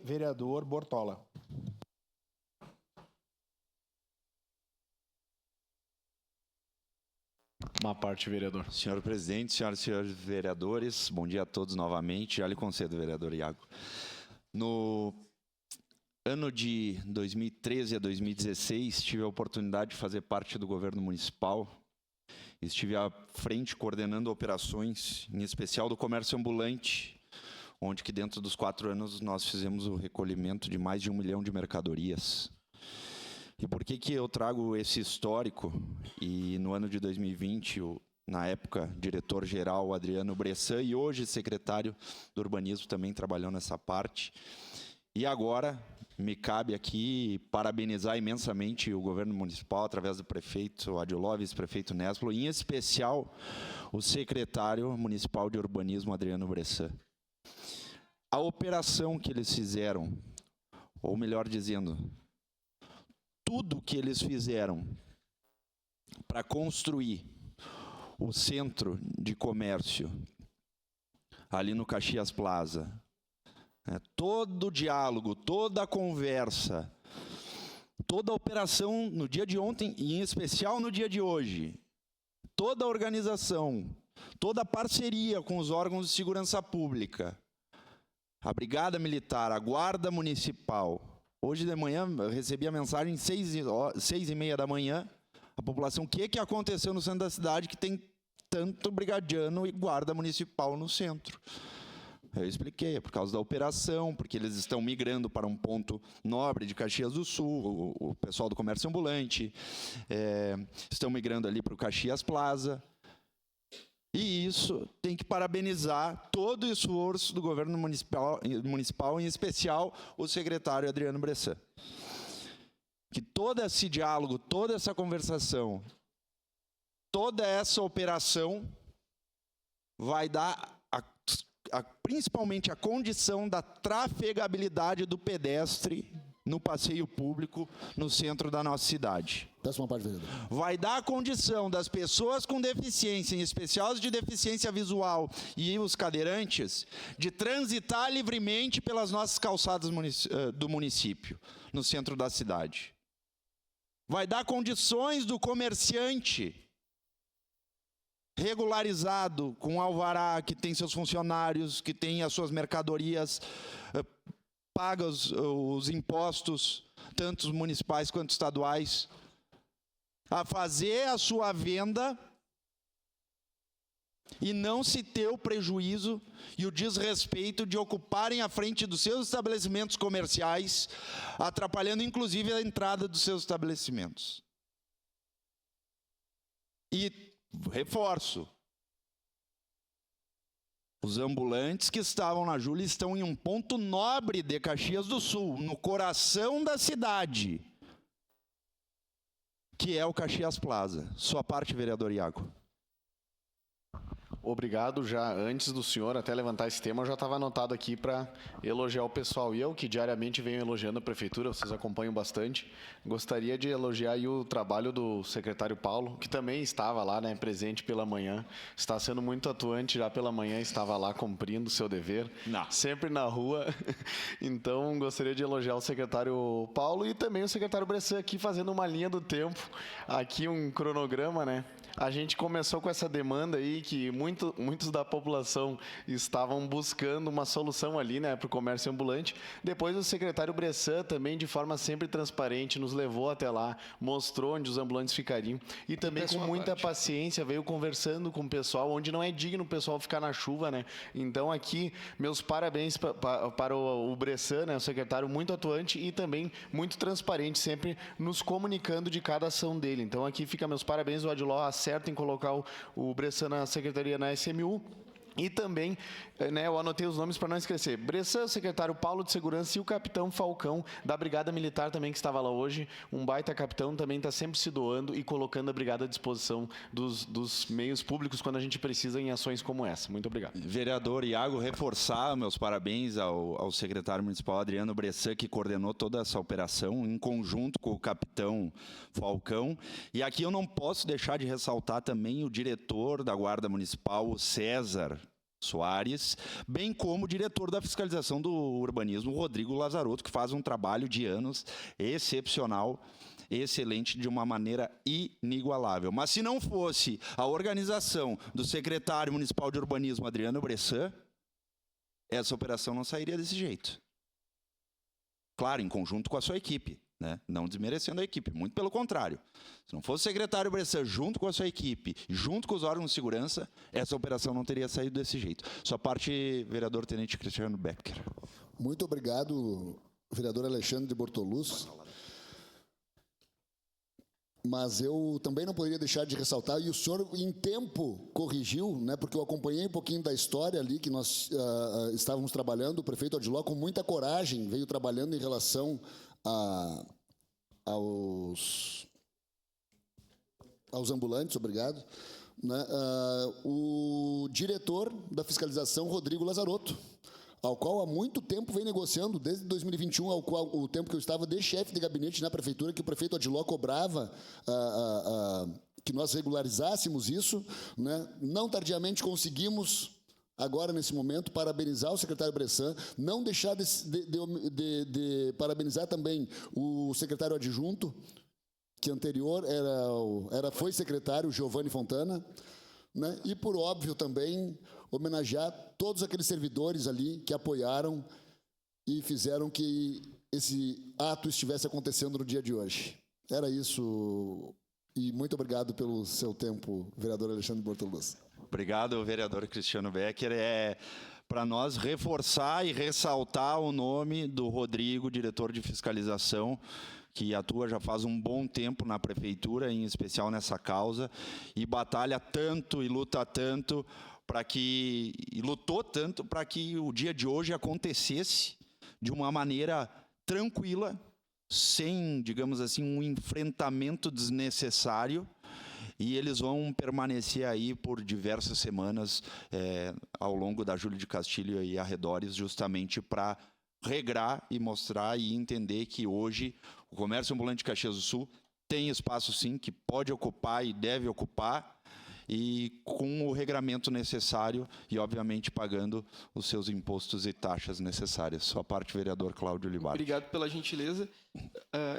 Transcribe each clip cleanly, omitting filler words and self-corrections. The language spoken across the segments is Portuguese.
Vereador Bortola. Uma parte, vereador. Senhor presidente, senhoras e senhores vereadores, bom dia a todos novamente. Já lhe concedo, vereador Iago. No ano de 2013 a 2016, tive a oportunidade de fazer parte do governo municipal. Estive à frente coordenando operações, em especial do comércio ambulante, onde que dentro dos 4 anos nós fizemos o recolhimento de mais de 1 milhão de mercadorias. E por que eu trago esse histórico? E no ano de 2020, na época, diretor-geral Adriano Bressan, e hoje secretário do Urbanismo, também trabalhou nessa parte. E agora, me cabe aqui parabenizar imensamente o governo municipal, através do prefeito Adiló, vice-prefeito Nespolo, em especial o secretário municipal de Urbanismo, Adriano Bressan. A operação que eles fizeram, ou melhor dizendo, tudo que eles fizeram para construir o centro de comércio ali no Caxias Plaza, todo o diálogo, toda a conversa, toda a operação no dia de ontem e em especial no dia de hoje, toda a organização, toda a parceria com os órgãos de segurança pública, a Brigada Militar, a Guarda Municipal. Hoje de manhã eu recebi a mensagem 6h30 da manhã, a população, o que aconteceu no centro da cidade que tem tanto brigadiano e guarda municipal no centro? Eu expliquei, é por causa da operação, porque eles estão migrando para um ponto nobre de Caxias do Sul, o pessoal do comércio ambulante, estão migrando ali para o Caxias Plaza. E isso tem que parabenizar todo o esforço do governo municipal, em especial o secretário Adriano Bressan. Que todo esse diálogo, toda essa conversação, toda essa operação vai dar principalmente a condição da trafegabilidade do pedestre no passeio público no centro da nossa cidade. Péssima parte, vereador. Vai dar a condição das pessoas com deficiência, em especial as de deficiência visual e os cadeirantes, de transitar livremente pelas nossas calçadas do município, no centro da cidade. Vai dar condições do comerciante regularizado, com alvará, que tem seus funcionários, que tem as suas mercadorias, paga os impostos, tanto municipais quanto estaduais, a fazer a sua venda e não se ter o prejuízo e o desrespeito de ocuparem a frente dos seus estabelecimentos comerciais, atrapalhando inclusive a entrada dos seus estabelecimentos. E reforço, os ambulantes que estavam na Júlia estão em um ponto nobre de Caxias do Sul, no coração da cidade, que é o Caxias Plaza. Sua parte, vereador Iago. Obrigado. Já antes do senhor até levantar esse tema, eu já estava anotado aqui para elogiar o pessoal. E eu, que diariamente venho elogiando a prefeitura, vocês acompanham bastante, gostaria de elogiar aí o trabalho do secretário Paulo, que também estava lá, né, presente pela manhã. Está sendo muito atuante já pela manhã, estava lá cumprindo o seu dever, sempre na rua. Então, gostaria de elogiar o secretário Paulo e também o secretário Bressan aqui fazendo uma linha do tempo, aqui um cronograma, né? A gente começou com essa demanda aí que muitos da população estavam buscando uma solução ali, né, para o comércio ambulante. Depois o secretário Bressan também, de forma sempre transparente, nos levou até lá, mostrou onde os ambulantes ficariam e também com muita paciência veio conversando com o pessoal, onde não é digno o pessoal ficar na chuva, né? Então aqui, meus parabéns para o Bressan, né, o secretário muito atuante e também muito transparente, sempre nos comunicando de cada ação dele. Então aqui fica meus parabéns, o Adiló acerta em colocar o Bressan na secretaria na SMU. E também, né, eu anotei os nomes para não esquecer. Bressan, secretário Paulo de Segurança e o capitão Falcão, da Brigada Militar também, que estava lá hoje. Um baita capitão, também está sempre se doando e colocando a brigada à disposição dos meios públicos quando a gente precisa em ações como essa. Muito obrigado. Vereador Iago, reforçar meus parabéns ao secretário municipal Adriano Bressan, que coordenou toda essa operação em conjunto com o capitão Falcão. E aqui eu não posso deixar de ressaltar também o diretor da Guarda Municipal, o César, Soares, bem como o diretor da fiscalização do urbanismo, Rodrigo Lazarotto, que faz um trabalho de anos excepcional, excelente, de uma maneira inigualável. Mas se não fosse a organização do secretário municipal de urbanismo, Adriano Bressan, essa operação não sairia desse jeito. Claro, em conjunto com a sua equipe, né? Não desmerecendo a equipe, muito pelo contrário. Se não fosse o secretário Bressan junto com a sua equipe, junto com os órgãos de segurança, essa operação não teria saído desse jeito. Sua parte, vereador Tenente Cristiano Becker. Muito obrigado, vereador Alexandre de Bortoluz. Mas eu também não poderia deixar de ressaltar, e o senhor em tempo corrigiu, né, porque eu acompanhei um pouquinho da história ali que nós estávamos trabalhando, o prefeito Odiló com muita coragem veio trabalhando em relação aos ambulantes, obrigado, né, o diretor da fiscalização, Rodrigo Lazarotto, ao qual há muito tempo vem negociando, desde 2021, ao qual o tempo que eu estava de chefe de gabinete na prefeitura, que o prefeito Odiló cobrava que nós regularizássemos isso, né? Não tardiamente conseguimos, agora nesse momento, parabenizar o secretário Bressan, não deixar de parabenizar também o secretário adjunto, que anterior foi secretário, Giovanni Fontana, né? E, por óbvio, também homenagear todos aqueles servidores ali que apoiaram e fizeram que esse ato estivesse acontecendo no dia de hoje. Era isso, e muito obrigado pelo seu tempo, vereador Alexandre Bortoluz. Obrigado, vereador Cristiano Becker. Para nós reforçar e ressaltar o nome do Rodrigo, diretor de fiscalização, que atua já faz um bom tempo na prefeitura, em especial nessa causa, e batalha tanto e luta tanto e lutou tanto para que o dia de hoje acontecesse de uma maneira tranquila, sem, digamos assim, um enfrentamento desnecessário, e eles vão permanecer aí por diversas semanas ao longo da Júlio de Castilho e arredores, justamente para regrar e mostrar e entender que hoje o comércio ambulante de Caxias do Sul tem espaço sim, que pode ocupar e deve ocupar, e com o regramento necessário e, obviamente, pagando os seus impostos e taxas necessárias. Sua parte, vereador Cláudio Libardi. Obrigado pela gentileza.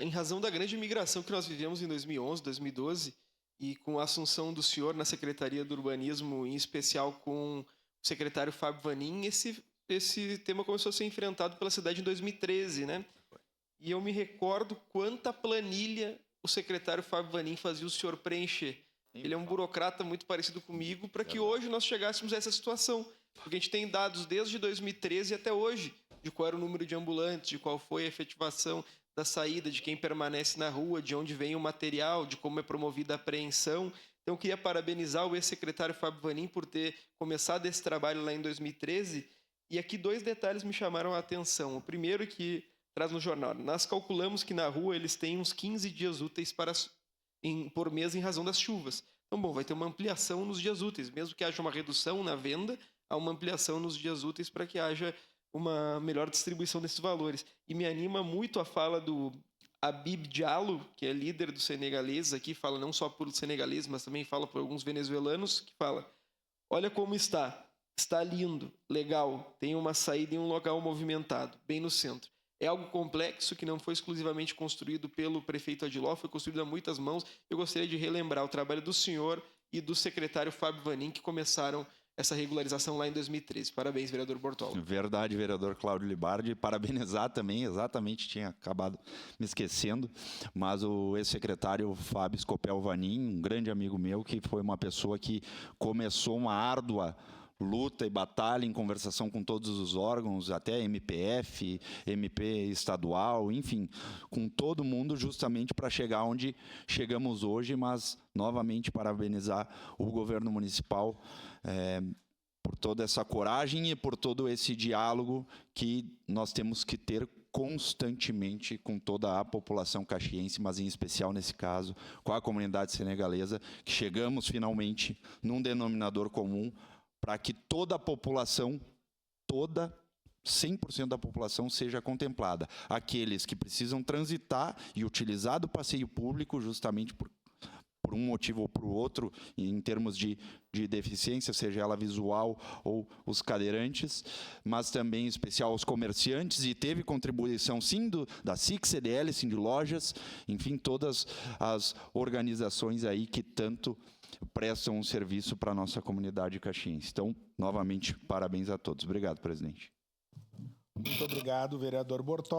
Em razão da grande migração que nós vivemos em 2011, 2012, e com a assunção do senhor na Secretaria do Urbanismo, em especial com o secretário Fábio Vanin, esse tema começou a ser enfrentado pela cidade em 2013, né? E eu me recordo quanta planilha o secretário Fábio Vanin fazia o senhor preencher. Ele é um burocrata muito parecido comigo, para que hoje nós chegássemos a essa situação. Porque a gente tem dados desde 2013 até hoje, de qual era o número de ambulantes, de qual foi a efetivação da saída, de quem permanece na rua, de onde vem o material, de como é promovida a apreensão. Então, eu queria parabenizar o ex-secretário Fábio Vanin por ter começado esse trabalho lá em 2013. E aqui 2 detalhes me chamaram a atenção. O primeiro que traz no jornal. Nós calculamos que na rua eles têm uns 15 dias úteis por mês em razão das chuvas. Então, bom, vai ter uma ampliação nos dias úteis. Mesmo que haja uma redução na venda, há uma ampliação nos dias úteis para que haja uma melhor distribuição desses valores. E me anima muito a fala do Habib Diallo, que é líder dos senegaleses aqui, fala não só por senegaleses, mas também fala por alguns venezuelanos, que fala: olha como está lindo, legal, tem uma saída em um local movimentado, bem no centro. É algo complexo que não foi exclusivamente construído pelo prefeito Odiló, foi construído a muitas mãos. Eu gostaria de relembrar o trabalho do senhor e do secretário Fábio Vanin, que começaram essa regularização lá em 2013. Parabéns, vereador Bortola. Verdade, vereador Cláudio Libardi. Parabenizar também, exatamente, tinha acabado me esquecendo, mas o ex-secretário Fábio Scopel Vanin, um grande amigo meu, que foi uma pessoa que começou uma árdua luta e batalha em conversação com todos os órgãos, até MPF, MP estadual, enfim, com todo mundo, justamente para chegar onde chegamos hoje, mas novamente parabenizar o governo municipal por toda essa coragem e por todo esse diálogo que nós temos que ter constantemente com toda a população caxiense, mas em especial nesse caso com a comunidade senegalesa, que chegamos finalmente num denominador comum para que toda a população, 100% da população seja contemplada. Aqueles que precisam transitar e utilizar do passeio público justamente por um motivo ou por outro, em termos de deficiência, seja ela visual ou os cadeirantes, mas também em especial aos comerciantes, e teve contribuição sim da SIC, CDL, sim de lojas, enfim, todas as organizações aí que tanto prestam um serviço para a nossa comunidade caxiense. Então, novamente, parabéns a todos. Obrigado, presidente. Muito obrigado, vereador Bortolli.